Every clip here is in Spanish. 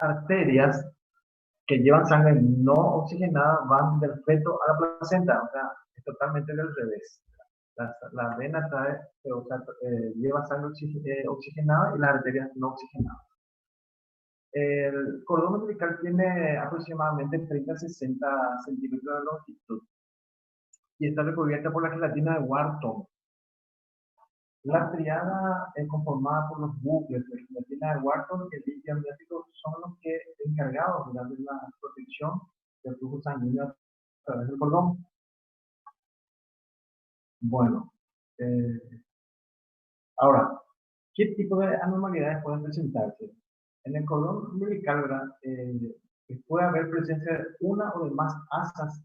arterias que llevan sangre no oxigenada van del feto a la placenta, o sea, es totalmente del revés. La vena trae, o sea, lleva sangre oxigenada y las arterias no oxigenadas. El cordón umbilical tiene aproximadamente 30 a 60 centímetros de longitud y está recubierta por la gelatina de Wharton. La triada es conformada por los bucles de gelatina de Wharton y el líquido amniótico son los que encargados de la protección del flujo sanguíneo a través del cordón. Bueno, ahora, ¿qué tipo de anormalidades pueden presentarse? En el cordón umbilical, ¿verdad? Puede haber presencia de una o de más asas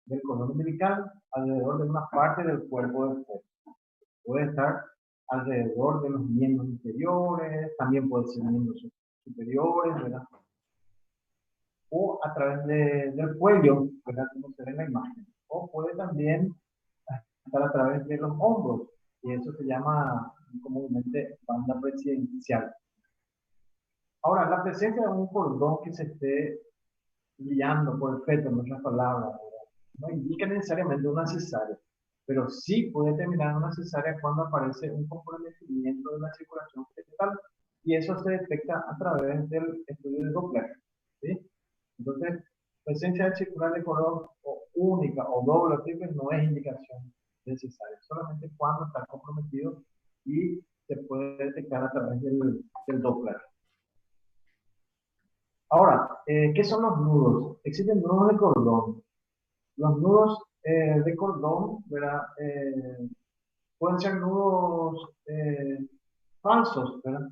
del cordón umbilical alrededor de una parte del cuerpo del feto. Puede estar alrededor de los miembros inferiores, también puede ser miembros superiores, ¿verdad? O a través del cuello, ¿verdad? Como se ve en la imagen. O puede también estar a través de los hombros, y eso se llama comúnmente banda presidencial. Ahora, la presencia de un cordón que se esté guiando por el feto, en otras palabras, no indica necesariamente una cesárea, pero sí puede terminar en una cesárea cuando aparece un comprometimiento de la circulación fetal, y eso se detecta a través del estudio de Doppler, ¿sí? Entonces, presencia circular de cordón o única o doble o triple no es indicación de cesárea, solamente cuando está comprometido y se puede detectar a través del Doppler. Ahora, ¿qué son los nudos? Existen nudos de cordón. Los nudos de cordón, ¿verdad? Pueden ser nudos falsos, ¿verdad?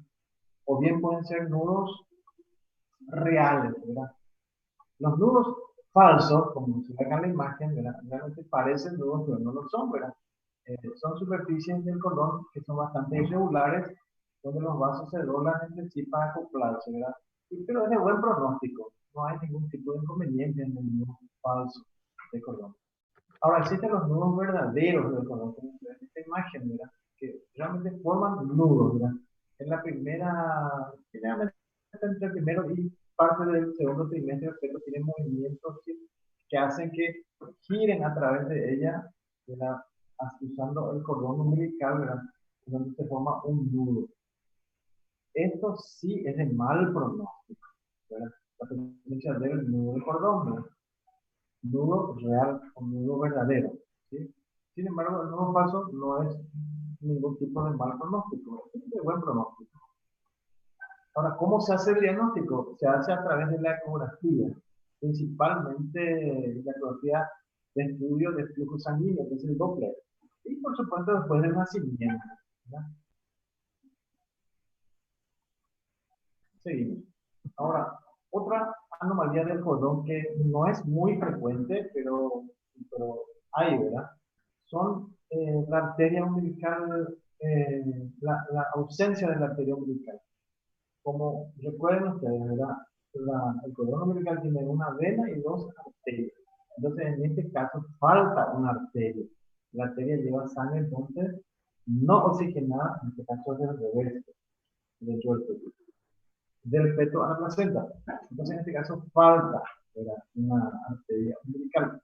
O bien pueden ser nudos reales, ¿verdad? Los nudos falsos, como se ve acá en la imagen, ¿verdad? Realmente parecen nudos, pero no lo son, ¿verdad? Son superficies del cordón que son bastante irregulares, donde los vasos se doblan entre sí para acoplarse, ¿verdad? Pero es de buen pronóstico, no hay ningún tipo de inconveniente en el nudo falso de cordón. Ahora, existen los nudos verdaderos del cordón, como se ve en esta imagen, ¿verdad? Que realmente forman nudos, ¿verdad? En la primera, generalmente entre el primero y parte del segundo trimestre, el feto tiene movimientos que hacen que giren a través de ella, ¿verdad? Usando el cordón umbilical, ¿verdad? Donde se forma un nudo. Esto sí es de mal pronóstico, ¿verdad? La presencia del nudo de cordón, ¿verdad? Nudo real o nudo verdadero, ¿sí? Sin embargo, el nudo falso no es ningún tipo de mal pronóstico, es de buen pronóstico. Ahora, ¿cómo se hace el diagnóstico? Se hace a través de la ecografía, principalmente la ecografía de estudio de flujo sanguíneo, que es el Doppler, y por supuesto después del nacimiento, ¿verdad? Seguimos. Ahora, otra anomalía del cordón que no es muy frecuente, pero hay, ¿verdad? Son la arteria umbilical, la ausencia de la arteria umbilical. Como recuerden ustedes, ¿verdad? El cordón umbilical tiene una vena y dos arterias. Entonces, en este caso, falta una arteria. La arteria lleva sangre, entonces, no oxigenada, en este caso es del revés, del feto a la placenta. Entonces, en este caso, falta, ¿verdad? Una arteria umbilical.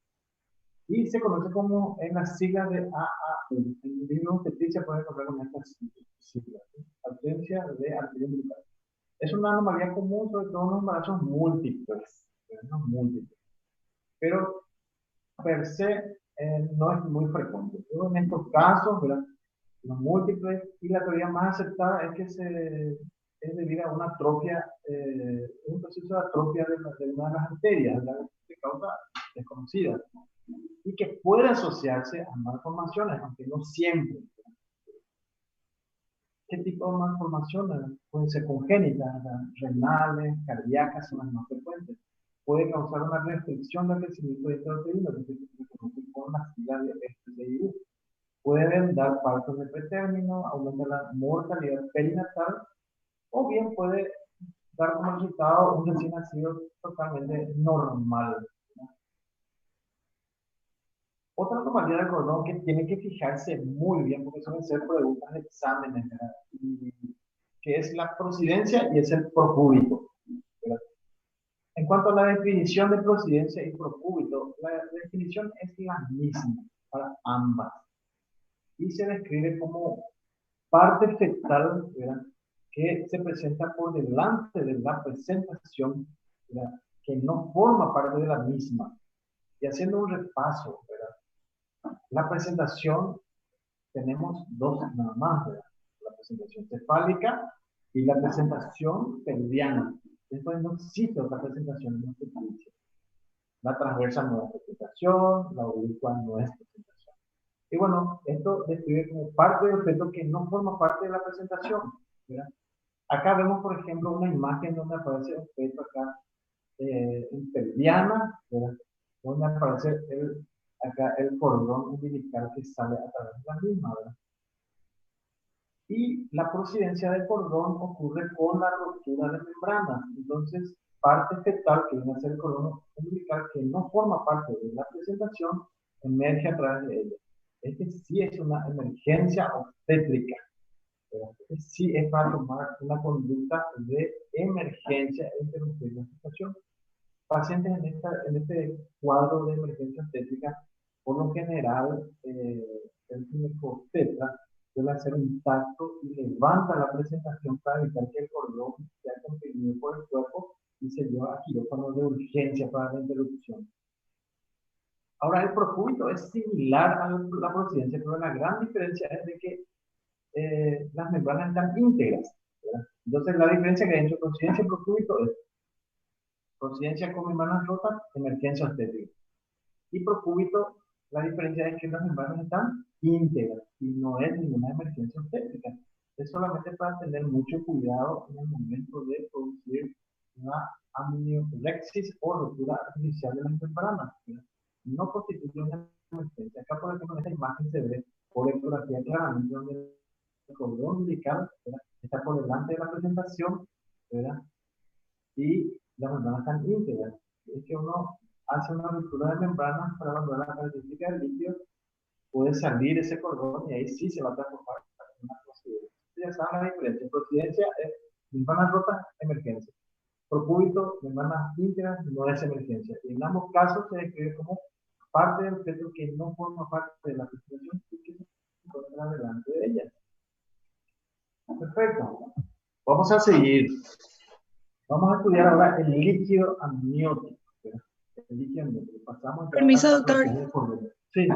Y se conoce como en las siglas de AAU. En el libro obstetricia se puede encontrar con estas siglas, ¿sí? Ausencia de arteria umbilical. Es una anomalía común, sobre todo en los embarazos múltiples, ¿no? Múltiples. Pero per se no es muy frecuente. Pero en estos casos, ¿verdad? Los múltiples, y la teoría más aceptada es que es debido a una atrofia, un proceso de atrofia de una de las arterias, ¿verdad? De causa desconocida, y que puede asociarse a malformaciones, aunque no siempre. ¿Qué tipo de malformaciones? Pueden ser congénitas, renales, cardíacas, son las más frecuentes. Puede causar una restricción del crecimiento de intrauterino, que se conoce con las siglas de SDIU. Pueden dar partos de pretérmino, aumenta la mortalidad perinatal, o bien puede dar como resultado un recién nacido totalmente normal. Otra anomalía del cordón que tiene que fijarse muy bien, porque suelen ser preguntas de exámenes, ¿verdad? Y que es la procidencia y es el procúbito, ¿verdad? cuanto a la definición de procedencia y procúbito, la definición es la misma para ambas y se describe como parte fetal, ¿verdad?, que se presenta por delante de la presentación, ¿verdad?, que no forma parte de la misma. Y haciendo un repaso, ¿verdad?, la presentación tenemos dos nada más, ¿verdad?, la presentación cefálica y la presentación pelviana. Después no existe otra presentación en nuestro juicio. La transversa no es presentación, la oblicua no es presentación. Y bueno, esto describe como parte del feto que no forma parte de la presentación, ¿verdad? Acá vemos, por ejemplo, una imagen donde aparece un feto acá en pelviana, ¿verdad?, donde aparece acá el cordón umbilical que sale a través de la misma, ¿verdad? Y la procedencia del cordón ocurre con la ruptura de membranas. Entonces, parte fetal, que viene a ser el cordón umbilical, que no forma parte de la presentación, emerge a través de ella. Este sí es una emergencia obstétrica. Este sí es para tomar una conducta de emergencia e interrumpir la gestación. Pacientes en este cuadro de emergencia obstétrica, por lo general, el ginecobstetra debe hacer un tacto y levanta la presentación para evitar que el cordón sea comprimido por el cuerpo y se lleva a quirófano de urgencia para la interrupción. Ahora, el procúbito es similar a la procedencia, pero la gran diferencia es de que las membranas están íntegras, ¿verdad? Entonces, la diferencia que hay entre procedencia y procúbito es procedencia con membranas rotas, emergencia obstétrica. Y procúbito, la diferencia es que las membranas están íntegras y no es ninguna emergencia obstétrica. Es solamente para tener mucho cuidado en el momento de producir una amniorexis o rotura artificial de las membranas, ¿verdad? No constituye una emergencia. Acá, por ejemplo, en esta imagen se ve por ecografía claramente donde el cordón umbilical, ¿verdad?, está por delante de la presentación, ¿verdad?, y las membranas están íntegras. Es que uno hace una ruptura de membranas para evaluar la característica del líquido, puede salir ese cordón y ahí sí se va a transformar en una procedencia. Ya saben la diferencia. Procedencia es membranas rotas, emergencia. Procúbito, membranas íntegras, no es emergencia. Y en ambos casos se describe como parte del feto que no forma parte de la presentación y que se encuentra delante de ella. Perfecto. Vamos a seguir. Vamos a estudiar ahora el líquido amniótico. El líquido amniótico. Pasamos ya Permiso, a doctor. Sí.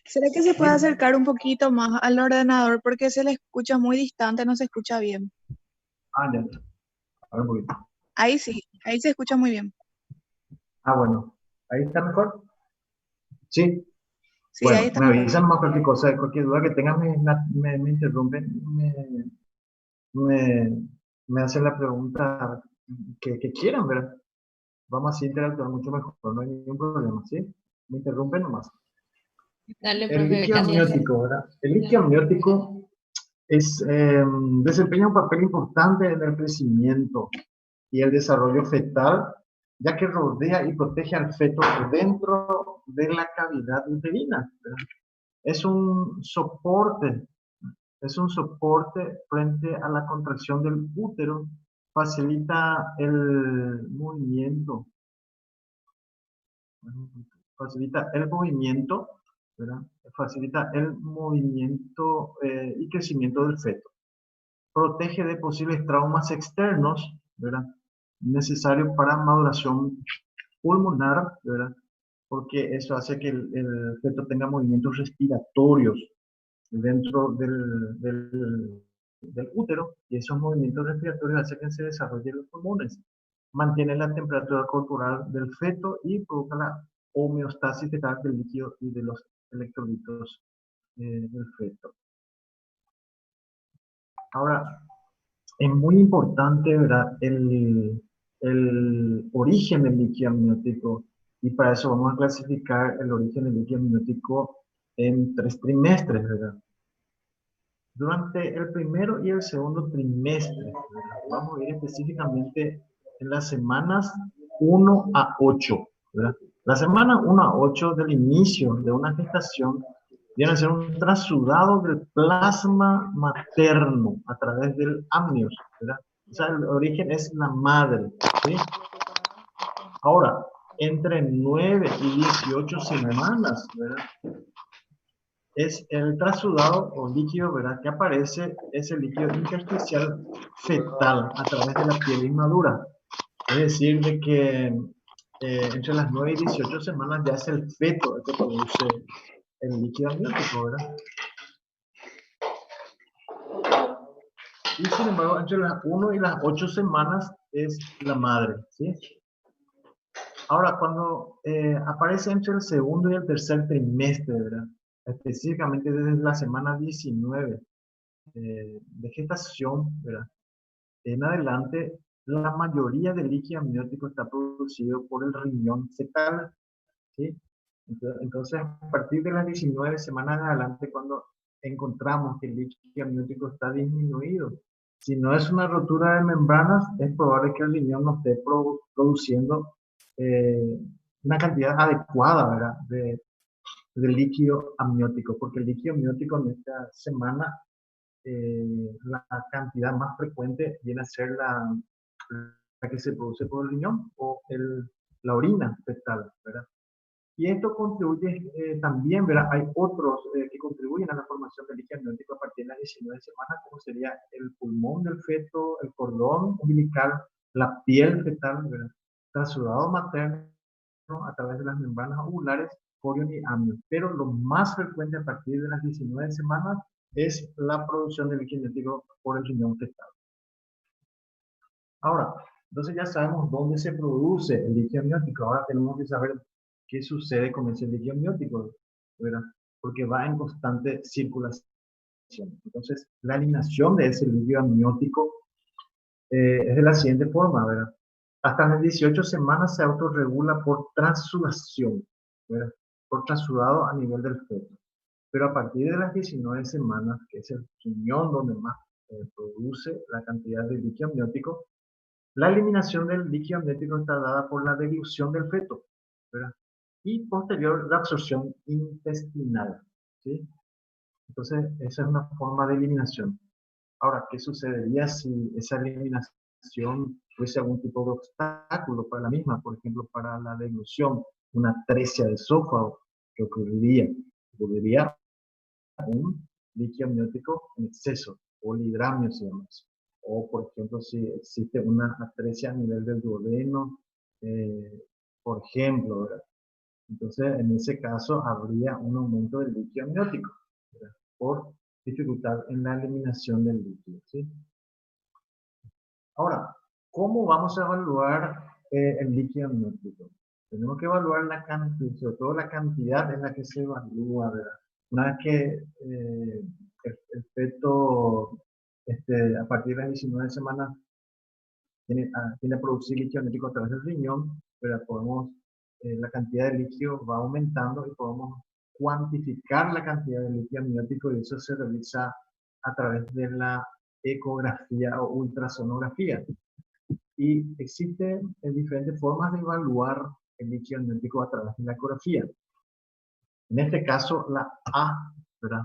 ¿Será que se puede acercar un poquito más al ordenador porque se le escucha muy distante, no se escucha bien? Ah, ya. A ver un poquito. Ahí sí, ahí se escucha muy bien. Ah, bueno. ¿Ahí está mejor? Sí. Sí, ahí Bueno, está me mejor. avisan más cualquier cosa, cualquier duda que tengan, me interrumpen, me, me hacen la pregunta que quieran, ¿verdad? Vamos así a interactuar mucho mejor, no hay ningún problema, ¿sí? Me interrumpen nomás. Dale, El profe, líquido gracias. amniótico, ¿verdad? El líquido amniótico desempeña un papel importante en el crecimiento y el desarrollo fetal, ya que rodea y protege al feto dentro de la cavidad uterina, ¿verdad? Es un soporte frente a la contracción del útero, facilita el movimiento, ¿verdad? Facilita el movimiento y crecimiento del feto. Protege de posibles traumas externos, ¿verdad?, necesarios para maduración pulmonar, ¿verdad?, porque eso hace que el feto tenga movimientos respiratorios dentro del útero, y esos movimientos respiratorios hacen que se desarrollen los pulmones. Mantiene la temperatura corporal del feto y provoca la homeostasis fetal del líquido y de los electrolitos del feto. Ahora, es muy importante, ¿verdad?, el origen del líquido amniótico, y para eso vamos a clasificar el origen del líquido amniótico en 3 trimestres, ¿verdad? Durante el primero y el segundo trimestre, ¿verdad?, vamos a ir específicamente en las semanas 1 a 8, ¿verdad? La semana 1 a 8 del inicio de una gestación viene a ser un trasudado del plasma materno a través del amnios, ¿verdad? O sea, el origen es la madre. ¿sí? Ahora, entre 9 y 18 semanas, ¿verdad? Es el trasudado o líquido, ¿verdad? Que aparece, es el líquido intersticial fetal a través de la piel inmadura. Es decir, de que entre las 9 y 18 semanas ya es el feto el que produce el líquido amniótico, ¿verdad? Y sin embargo, entre las 1 y las 8 semanas es la madre, ¿sí? Ahora, cuando aparece entre el segundo y el tercer trimestre, ¿verdad? Específicamente desde la semana 19 de gestación, ¿verdad? En adelante, la mayoría del líquido amniótico está producido por el riñón fetal, ¿sí? Entonces, a partir de las 19 semanas en adelante, cuando encontramos que el líquido amniótico está disminuido, si no es una rotura de membranas, es probable que el riñón no esté produciendo eh, una cantidad adecuada, ¿verdad? De líquido amniótico, porque el líquido amniótico en esta semana, la cantidad más frecuente viene a ser la que se produce por el riñón o la orina fetal, ¿verdad? Y esto contribuye también, ¿verdad? Hay otros que contribuyen a la formación del líquido amniótico a partir de las 19 semanas, como sería el pulmón del feto, el cordón umbilical, la piel fetal, ¿verdad? Trasudado materno a través de las membranas ovulares, corion y amnion. Pero lo más frecuente a partir de las 19 semanas es la producción del líquido amniótico por el riñón fetal. Ahora, entonces ya sabemos dónde se produce el líquido amniótico. Ahora tenemos que saber qué sucede con ese líquido amniótico, ¿verdad? Porque va en constante circulación. Entonces, la eliminación de ese líquido amniótico es de la siguiente forma, ¿verdad? Hasta las 18 semanas se autorregula por transudación, ¿verdad? Por transudado a nivel del feto. Pero a partir de las 19 semanas, que es el riñón donde más produce la cantidad de líquido amniótico, la eliminación del líquido amniótico está dada por la deglución del feto, ¿verdad? Y posterior la absorción intestinal, ¿sí? Entonces, esa es una forma de eliminación. Ahora, ¿qué sucedería si esa eliminación fuese algún tipo de obstáculo para la misma? Por ejemplo, para la deglución, una atresia de esófago, ¿qué ocurriría? Ocurriría un líquido amniótico en exceso, o polidramio se llama eso. O, por ejemplo, si existe una atresia a nivel del duodeno, por ejemplo, ¿verdad? Entonces, en ese caso, habría un aumento del líquido amniótico, ¿verdad? Por dificultad en la eliminación del líquido, ¿sí? Ahora, ¿cómo vamos a evaluar el líquido amniótico? Tenemos que evaluar la cantidad, sobre todo la cantidad en la que se evalúa, ¿verdad? Una vez que el feto, a partir de las 19 semanas, tiene a producir líquido amniótico a través del riñón, ¿verdad? La cantidad de líquido va aumentando y podemos cuantificar la cantidad de líquido amniótico y eso se realiza a través de la ecografía o ultrasonografía. Y existen diferentes formas de evaluar el líquido amniótico a través de la ecografía. En este caso, la A, ¿verdad?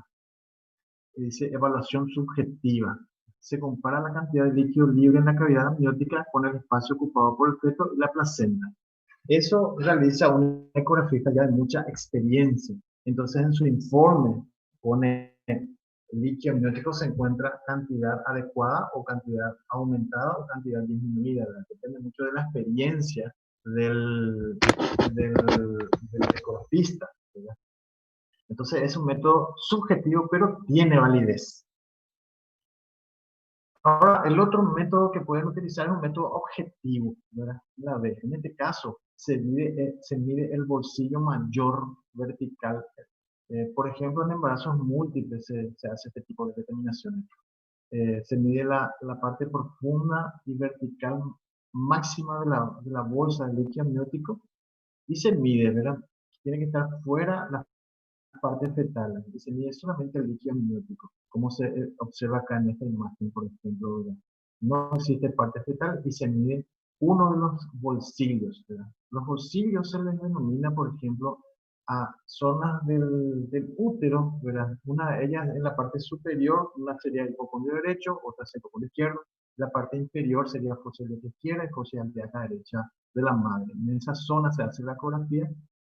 Que dice evaluación subjetiva. Se compara la cantidad de líquido libre en la cavidad amniótica con el espacio ocupado por el feto y la placenta. Eso realiza un ecografista ya de mucha experiencia. Entonces, en su informe pone el líquido amniótico se encuentra cantidad adecuada o cantidad aumentada o cantidad disminuida, ¿verdad? Depende mucho de la experiencia del ecografista, ¿verdad? Entonces, es un método subjetivo, pero tiene validez. Ahora, el otro método que pueden utilizar es un método objetivo, ¿verdad? La B. En este caso, se mide el bolsillo mayor vertical. Por ejemplo, en embarazos múltiples se hace este tipo de determinaciones. Se mide la parte profunda y vertical máxima de la bolsa del líquido amniótico y se mide, ¿verdad? Tiene que estar fuera la parte fetal y se mide solamente el líquido amniótico, como se observa acá en esta imagen, por ejemplo, ¿verdad? No existe parte fetal y se mide uno de los bolsillos, ¿verdad? Los bolsillos se les denomina, por ejemplo, a zonas del útero, ¿verdad? Una de ellas en la parte superior, una sería el hipocondrio derecho, otra es el hipocondrio izquierdo, La parte inferior sería fósil de la izquierda y fósil de la derecha de la madre. En esa zona se hace la ecografía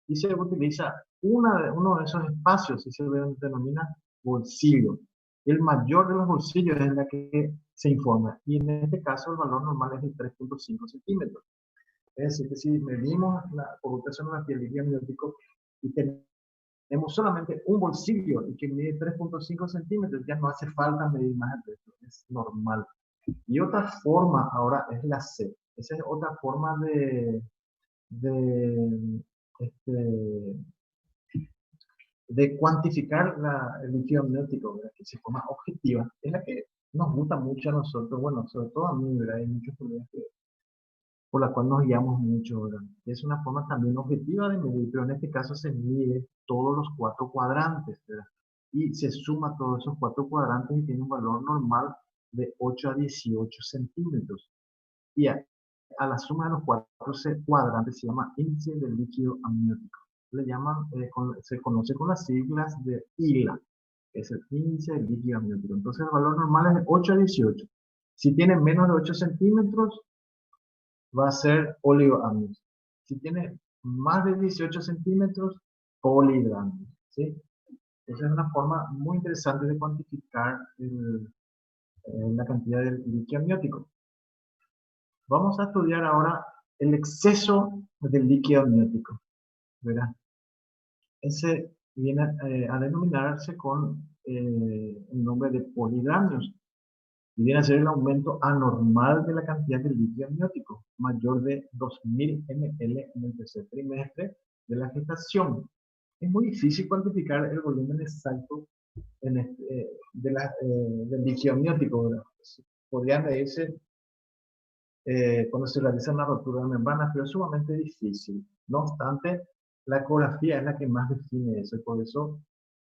y se utiliza uno de esos espacios y se denomina bolsillo. El mayor de los bolsillos es la que se informa y en este caso el valor normal es de 3.5 centímetros. Es decir, que si medimos la ocultación de la piel líquido amniótico y tenemos solamente un bolsillo y que mide 3.5 centímetros, ya no hace falta medir más el resto, es normal. Y otra forma ahora es la C. Esa es otra forma de, este, de cuantificar el líquido amniótico, ¿verdad? Que se forma objetiva. Es la que nos gusta mucho a nosotros, bueno, sobre todo a mí, ¿verdad? Hay muchos problemas por la cual nos guiamos mucho, ¿verdad? Es una forma también objetiva de medir, pero en este caso se mide todos los cuatro cuadrantes, ¿verdad? Y se suma todos esos cuatro cuadrantes y tiene un valor normal de 8 a 18 centímetros. Y a la suma de los cuatro cuadrantes se llama índice del líquido amniótico. Le llaman, se conoce con las siglas de ILA, que es el índice del líquido amniótico. Entonces el valor normal es de 8 a 18. Si tiene menos de 8 centímetros, va a ser oligoamnios. Si tiene más de 18 centímetros, polihidramnios, ¿sí? Esa es una forma muy interesante de cuantificar la cantidad de líquido amniótico. Vamos a estudiar ahora el exceso del líquido amniótico, ¿verdad? Ese viene a denominarse con el nombre de polihidramnios y viene a ser el aumento anormal de la cantidad de líquido amniótico, mayor de 2000 ml en el tercer trimestre de la gestación. Es muy difícil cuantificar el volumen exacto del líquido amniótico, ¿verdad? Podría medirse cuando se realiza una rotura de membrana, pero es sumamente difícil. No obstante, la ecografía es la que más define eso, y por eso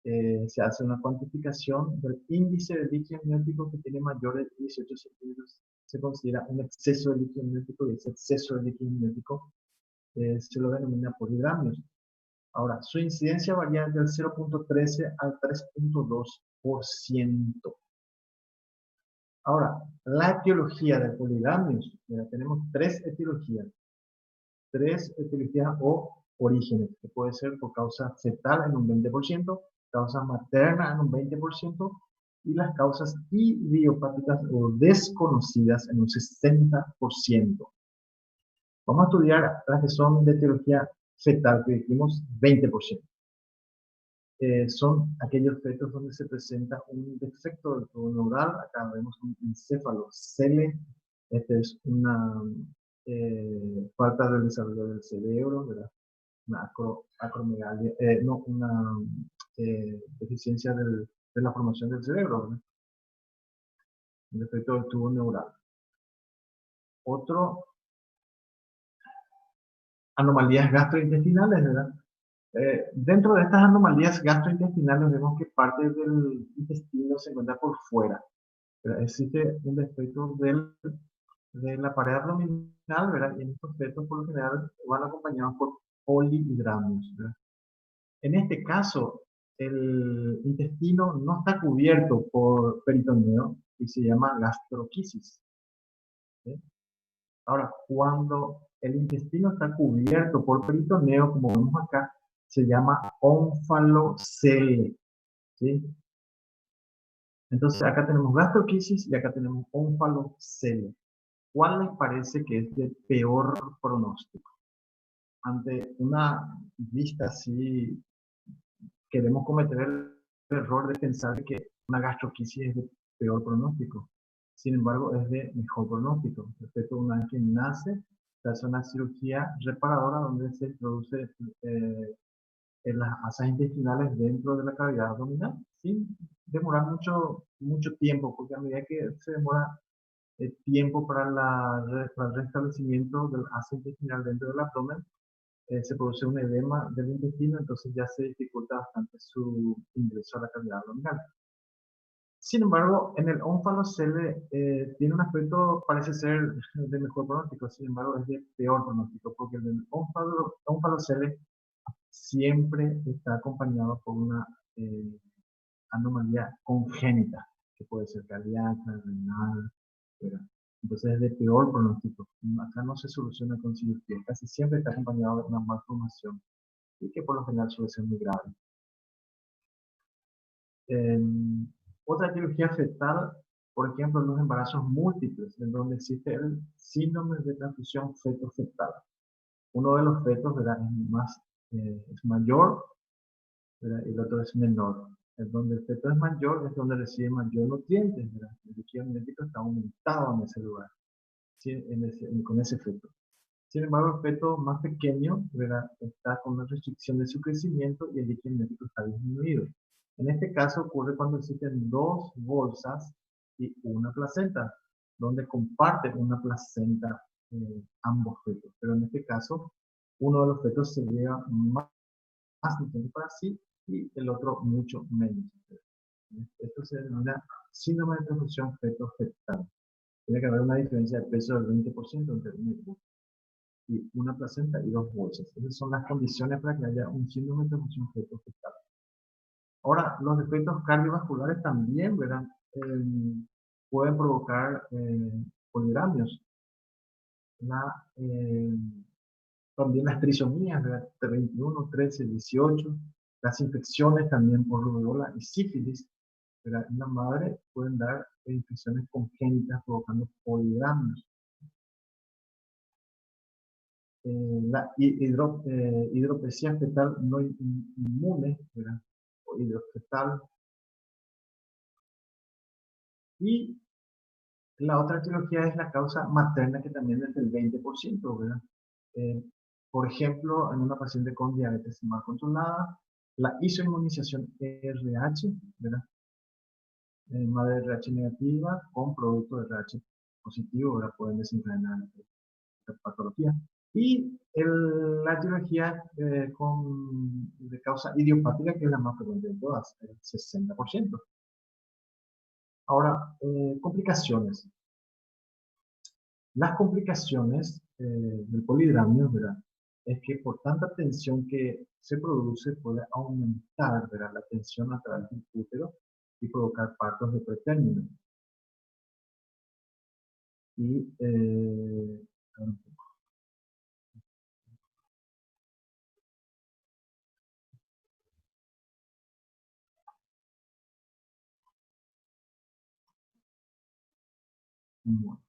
se hace una cuantificación del índice de líquido amniótico que tiene mayor de 18 centímetros. Se considera un exceso de líquido amniótico y ese exceso de líquido amniótico se lo denomina polihidramnios. Ahora, su incidencia varía del 0.13 al 3.2%. Ahora, la etiología de polihidramnios, tenemos tres etiologías o orígenes, que puede ser por causa fetal en un 20%, causa materna en un 20%, y las causas idiopáticas o desconocidas en un 60%. Vamos a estudiar las que son de etiología fetal, que dijimos 20%. Son aquellos fetos donde se presenta un defecto del tubo neural. Acá vemos un encéfalo cele. Esta es una falta del desarrollo del cerebro, ¿verdad? Una acromegalia, no, una deficiencia de la formación del cerebro, ¿verdad? Un defecto del tubo neural. Otro, anomalías gastrointestinales, ¿verdad? Dentro de estas anomalías gastrointestinales vemos que parte del intestino se encuentra por fuera. Pero existe un defecto de la pared abdominal, ¿verdad? Y en estos defectos por lo general van acompañados por polihidramnios, ¿verdad? En este caso, el intestino no está cubierto por peritoneo y se llama gastroquisis, ¿sí? Ahora, cuando el intestino está cubierto por peritoneo, como vemos acá, se llama ónfalocele, ¿sí? Entonces, acá tenemos gastroquisis y acá tenemos ónfalocele. ¿Cuál les parece que es de peor pronóstico? Ante una vista así, queremos cometer el error de pensar que una gastroquisis es de peor pronóstico. Sin embargo, es de mejor pronóstico. Respecto a una vez que nace, se hace una cirugía reparadora donde se introduce en las asas intestinales dentro de la cavidad abdominal, sin demorar mucho tiempo, porque a medida que se demora tiempo para el restablecimiento del asa intestinal dentro del abdomen, se produce un edema del intestino, entonces ya se dificulta bastante su ingreso a la cavidad abdominal. Sin embargo, en el ónfalocele tiene un aspecto, parece ser de mejor pronóstico, sin embargo es de peor pronóstico, porque el ónfalocele siempre está acompañado por una anomalía congénita, que puede ser cardíaca, renal, Entonces es de peor pronóstico. Acá no se soluciona con cirugía, casi siempre está acompañado de una malformación y que por lo general suele ser muy grave. Otra etiología fetal, por ejemplo, en los embarazos múltiples, en donde existe el síndrome de transfusión feto-fetal. Uno de los fetos, ¿verdad?, es mayor, ¿verdad?, y el otro es menor. En donde el feto es mayor es donde recibe mayor nutrientes, ¿verdad? El líquido amniótico está aumentado en ese lugar, ¿sí?, con ese feto. Sin embargo, el feto más pequeño, ¿verdad?, está con una restricción de su crecimiento y el líquido amniótico está disminuido. En este caso ocurre cuando existen dos bolsas y una placenta, donde comparten una placenta ambos fetos. Pero en este caso, uno de los fetos se lleva más nutrientes para sí y el otro mucho menos. Esto se denomina síndrome de transfusión feto-fetal. Tiene que haber una diferencia de peso del 20% entre uno y otro, y una placenta y dos bolsas. Esas son las condiciones para que haya un síndrome de transfusión feto-fetal. Ahora, los defectos cardiovasculares también, ¿verdad?, pueden provocar polidramios. Eh, También las trisomías, ¿verdad?, 21, 13, 18, las infecciones también por rubéola y sífilis, ¿verdad?, en la madre pueden dar infecciones congénitas provocando polidramios. La hidropesía fetal no inmune, ¿verdad?, o hidrofetal. Y la otra etiología es la causa materna, que también es del 20%, ¿verdad? Eh, por ejemplo, en una paciente con diabetes mal controlada, la isoinmunización RH, ¿verdad?, madre RH negativa con producto de RH positivo, ¿verdad?, pueden desencadenar esta patología. Y la etiología de causa idiopática, que es la más frecuente de todas, el 60%. Ahora, complicaciones. Las complicaciones del polidramio, ¿verdad?, es que por tanta tensión que se produce puede aumentar, ¿verdad?, la tensión a través del útero y provocar partos de pretérmino. Y bueno,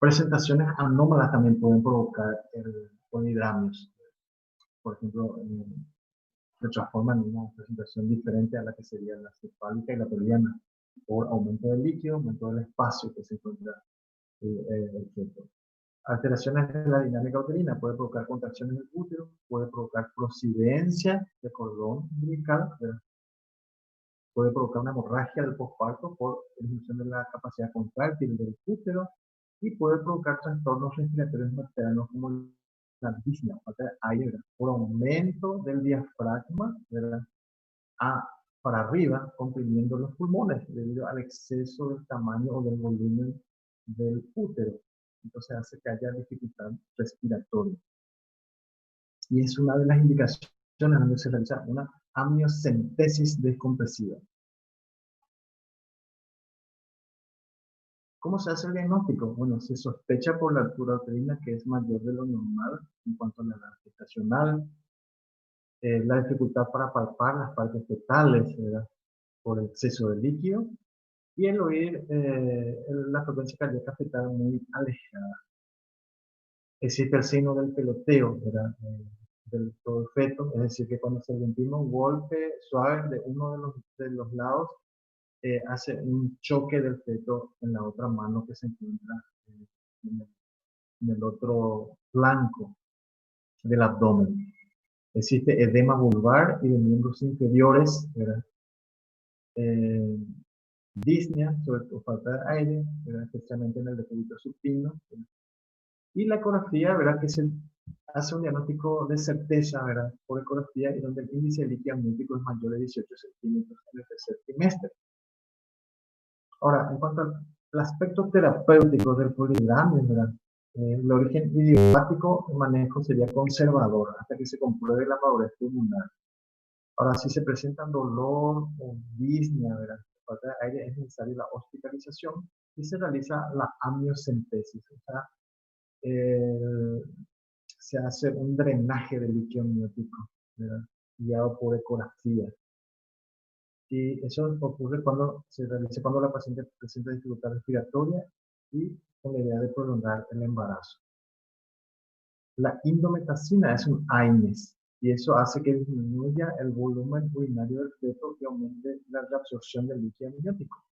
presentaciones anómalas también pueden provocar polidramios. Por ejemplo, se transforman en una presentación diferente a la que sería la cefálica y la pelviana, por aumento del líquido, aumento del espacio que se encuentra el feto. Alteraciones de la dinámica uterina, puede provocar contracciones del útero, puede provocar prosidencia de cordón umbilical, puede provocar una hemorragia del posparto por disminución de la capacidad contráctil del útero, y puede provocar trastornos respiratorios maternos como la disnea, falta de aire, ¿verdad?, por aumento del diafragma, ¿verdad?, para arriba, comprimiendo los pulmones debido al exceso del tamaño o del volumen del útero. Entonces hace que haya dificultad respiratoria. Y es una de las indicaciones donde se realiza una amniocentesis descompresiva. ¿Cómo se hace el diagnóstico? Bueno, se sospecha por la altura uterina, que es mayor de lo normal en cuanto a la edad gestacional, la dificultad para palpar las partes fetales, ¿verdad?, por exceso de líquido, y el oír la frecuencia cardíaca fetal muy alejada. Existe el signo del peloteo, ¿verdad?, del todo el feto, es decir, que cuando se sentimos un golpe suave de uno de los lados, hace un choque del feto en la otra mano que se encuentra en el otro flanco del abdomen. Existe edema vulvar y de miembros inferiores, ¿verdad?, disnea, sobre todo falta de aire, ¿verdad?, especialmente en el decúbito supino, ¿verdad?, y la ecografía, ¿verdad?, que se hace un diagnóstico de certeza, ¿verdad?, por ecografía, y donde el índice de líquido amniótico es mayor de 18 centímetros en el tercer trimestre. Ahora, en cuanto al aspecto terapéutico del polidramio, ¿verdad?, el origen idiopático, el manejo sería conservador hasta que se compruebe la madurez pulmonar. Ahora, si se presenta dolor o disnea, ¿verdad?, falta de aire, es necesaria la hospitalización y se realiza la amniocentesis, o sea, eh, se hace un drenaje del líquido amniótico, ¿verdad? Guiado por ecografía. Y eso ocurre cuando se realiza cuando la paciente presenta dificultad respiratoria y con la idea de prolongar el embarazo. La indometacina es un AINES y eso hace que disminuya el volumen urinario del feto y aumente la reabsorción del líquido amniótico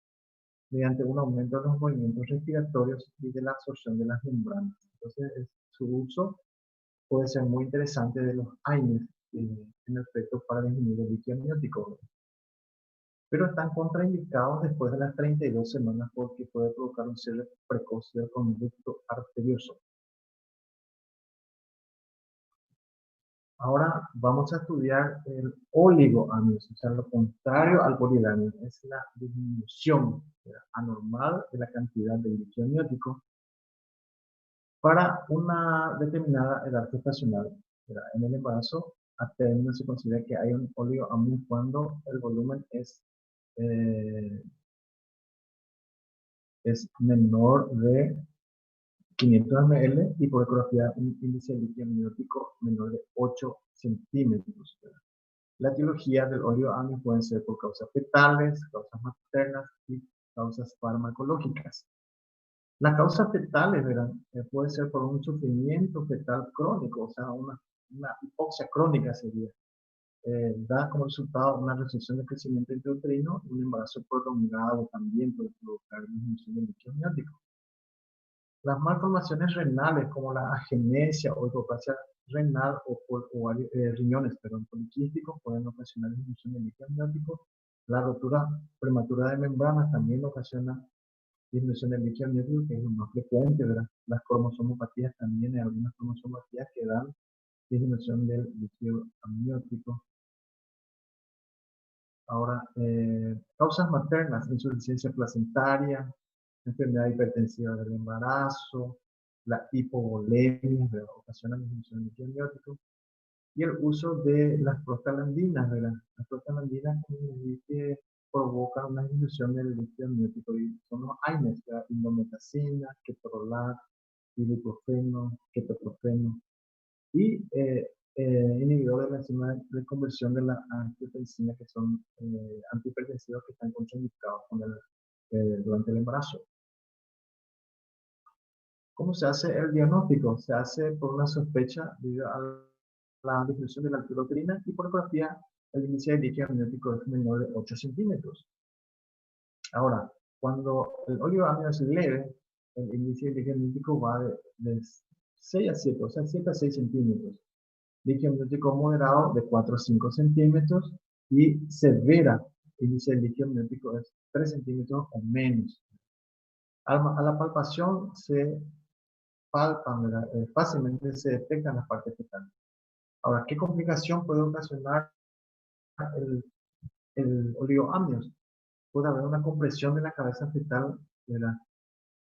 mediante un aumento de los movimientos respiratorios y de la absorción de las membranas. Entonces, su uso puede ser muy interesante de los AINES en efecto para disminuir el líquido amniótico, pero están contraindicados después de las 32 semanas porque puede provocar un cierre precoz del conducto arterioso. Ahora vamos a estudiar el oligoamnios, o sea, lo contrario al poliamnios, es la disminución anormal de la cantidad de líquido amniótico para una determinada edad gestacional. En el embarazo a término se considera que hay un oligoamnios cuando el volumen eh, es menor de 500 ml y por ecografía un índice de líquido amniótico menor de 8 centímetros. La etiología del oligoamnios pueden ser por causas fetales, causas maternas y causas farmacológicas. Las causas fetales, ¿verdad? Puede ser por un sufrimiento fetal crónico, o sea, una hipoxia crónica sería. Da como resultado una restricción de crecimiento intrauterino y un embarazo prolongado también puede provocar disminución del líquido amniótico. Las malformaciones renales como la agenesia o hipoplasia renal o riñones poliquísticos pueden ocasionar disminución del líquido amniótico. La rotura prematura de membranas también ocasiona disminución del líquido amniótico, que es lo más frecuente, ¿verdad? Las cromosomopatías también, hay algunas cromosomopatías que dan disminución del líquido amniótico. Ahora, causas maternas, insuficiencia placentaria, enfermedad hipertensiva del embarazo, la hipovolemia, ¿verdad? Ocasiona disminución del líquido amniótico, y el uso de las prostaglandinas, ¿verdad? Las prostaglandinas que provocan una disminución del líquido amniótico y son los AINES, ¿verdad? Indometacina, ketorolac, ibuprofeno, ketoprofeno y inhibidores de la enzima de conversión de la angiotensina, que son antihipertensivos que están contraindicados durante el embarazo. ¿Cómo se hace el diagnóstico? Se hace por una sospecha debido a la disminución de la altura uterina y por ecografía el índice de líquido amniótico es menor de 8 centímetros. Ahora, cuando el oligoamnios es leve, el índice de líquido amniótico va de 6 a 7, o sea, 7 a 6 centímetros. Líquido amniótico moderado de 4 a 5 centímetros y severa, índice de líquido amniótico es 3 centímetros o menos. A la palpación se palpan, fácilmente se detectan las partes fetales. Ahora, ¿qué complicación puede ocasionar el oligoamnios? Puede haber una compresión de la cabeza fetal, ¿verdad?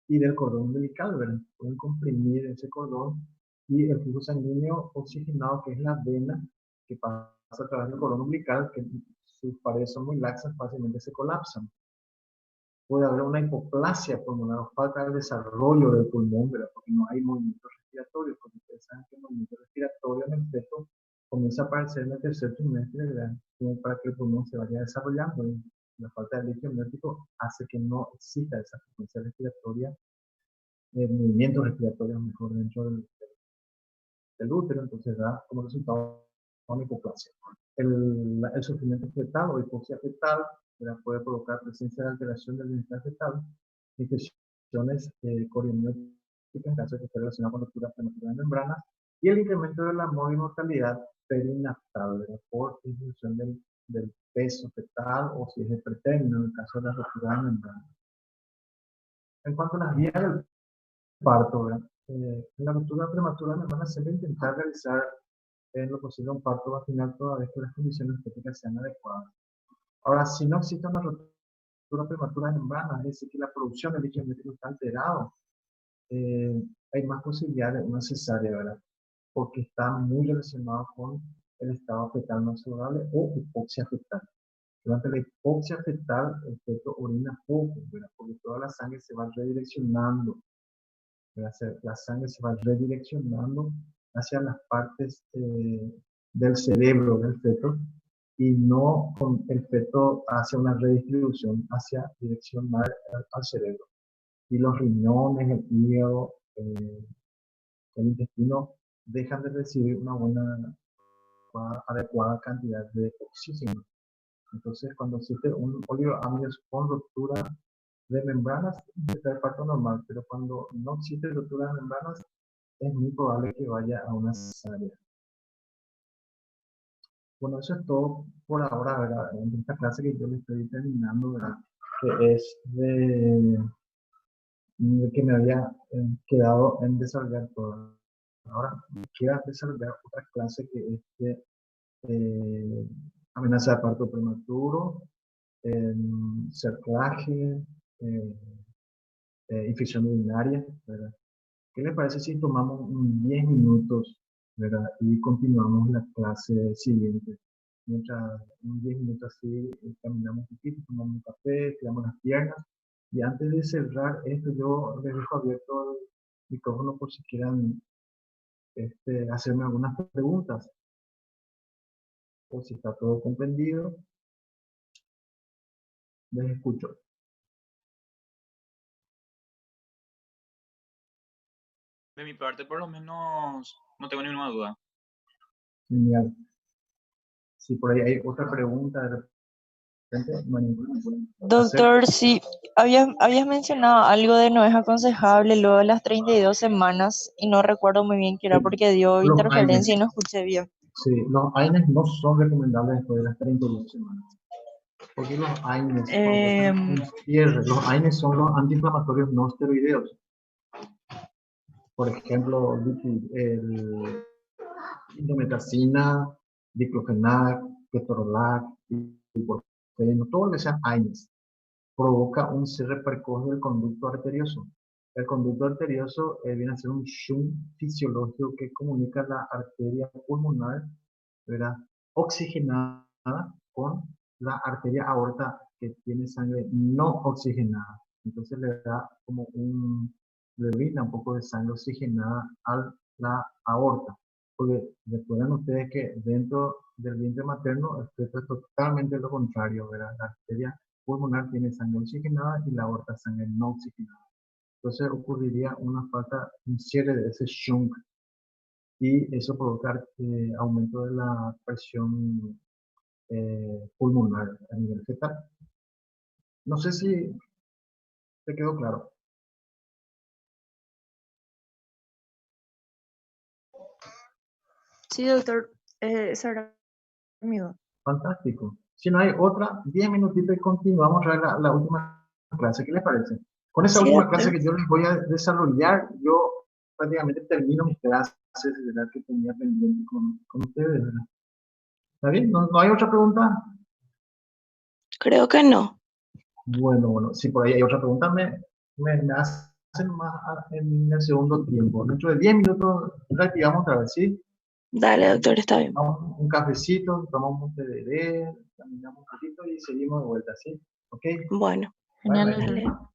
Y del cordón umbilical, ¿verdad? Pueden comprimir ese cordón y el flujo sanguíneo oxigenado, que es la vena que pasa a través del cordón umbilical, que sus paredes son muy laxas, fácilmente se colapsan. Puede haber una hipoplasia pulmonar o falta de desarrollo del pulmón, ¿verdad? Porque no hay movimiento respiratorio, porque ustedes saben que el movimiento respiratorio en el feto comienza a aparecer en el tercer trimestre, ¿verdad? Como para que el pulmón se vaya desarrollando. Y la falta de líquido amniótico hace que no exista esa frecuencia respiratoria, movimientos respiratorios mejor dentro del útero, entonces da como resultado una hipoplasia. El sufrimiento fetal o hipoxia fetal puede provocar presencia de alteración del bienestar fetal, infecciones corionióticas en caso de que esté relacionado con ruptura prematura de membranas y el incremento de la mortalidad perinatal, ¿verdad? Por disminución del peso fetal o si es de pretérmino en el caso de la ruptura de membranas. En cuanto a las vías del parto, ¿verdad? En la ruptura prematura de membranas se debe intentar realizar en lo posible un parto vaginal toda vez que las condiciones estéticas sean adecuadas. Ahora, si no existe una ruptura prematura de membranas, es decir, que la producción de líquido amniótico está alterado, hay más posibilidad de una cesárea, ¿verdad? Porque está muy relacionado con el estado fetal no saludable o hipoxia fetal. Durante la hipoxia fetal, el feto orina poco, ¿verdad? Porque toda la sangre se va redireccionando, ¿verdad? La sangre se va redireccionando hacia las partes del cerebro del feto y no con el feto hacia una redistribución hacia dirección al cerebro. Y los riñones, el hígado, el intestino dejan de recibir una buena, adecuada cantidad de oxígeno. Entonces, cuando existe un oligoamnios con ruptura de membranas, está el parto normal, pero cuando no existe ruptura de membranas, es muy probable que vaya a una cesárea. Bueno, eso es todo por ahora, ¿verdad? En esta clase que yo le estoy terminando, ¿verdad? Que es de que me había quedado en desarrollar todo. Ahora me queda desarrollar otra clase que es de amenaza de parto prematuro, cerclaje, infección urinaria, ¿verdad? ¿Qué le parece si tomamos 10 minutos, ¿verdad? Y continuamos la clase siguiente? Mientras en 10 minutos así caminamos un poquito, tomamos un café, estiramos las piernas. Y antes de cerrar esto, yo les dejo abierto el micrófono por si quieran hacerme algunas preguntas. O si está todo comprendido, les escucho. De mi parte, por lo menos, no tengo ninguna duda. Genial. Si por ahí hay otra pregunta, de repente, no hay ninguna. Doctor, sí, habías mencionado algo de no es aconsejable luego de las 32 semanas y no recuerdo muy bien qué era porque dio Los AINES, interferencia y no escuché bien. sí, los AINES no son recomendables después de las 32 semanas. Porque los AINES, los AINES son los antiinflamatorios no esteroideos. Por ejemplo, indometacina, diclofenac, ketorolac, ibuprofeno, todo lo que sean AINES, provoca un cierre precoz del conducto arterioso. El conducto arterioso viene a ser un shunt fisiológico que comunica la arteria pulmonar, ¿verdad?, oxigenada con la arteria aorta que tiene sangre no oxigenada. Entonces le da como le brinda un poco de sangre oxigenada a la aorta. Porque recuerden ustedes que dentro del vientre materno esto es totalmente lo contrario, ¿verdad? La arteria pulmonar tiene sangre oxigenada y la aorta sangre no oxigenada. Entonces ocurriría una falta, un cierre de ese shunt y eso provoca aumento de la presión pulmonar a nivel fetal. No sé si te quedó claro. Sí, doctor, esa era mi duda. Fantástico. Si no hay otra, 10 minutitos y continuamos a la última clase. ¿Qué les parece? Con esa Sí, última doctor. clase que yo les voy a desarrollar, yo prácticamente termino mis clases, ¿verdad?, que tenía pendiente con ustedes, ¿verdad? ¿Está bien? ¿No hay otra pregunta? Creo que no. Bueno, si por ahí hay otra pregunta, me hacen más en el segundo tiempo. Dentro de 10 minutos reactivamos otra vez, ¿sí? Dale, doctor, está bien. Tomamos un cafecito, tomamos un té, caminamos un poquito y seguimos de vuelta, ¿sí? ¿Ok? Bueno, Bye, Genial, bye. doctor.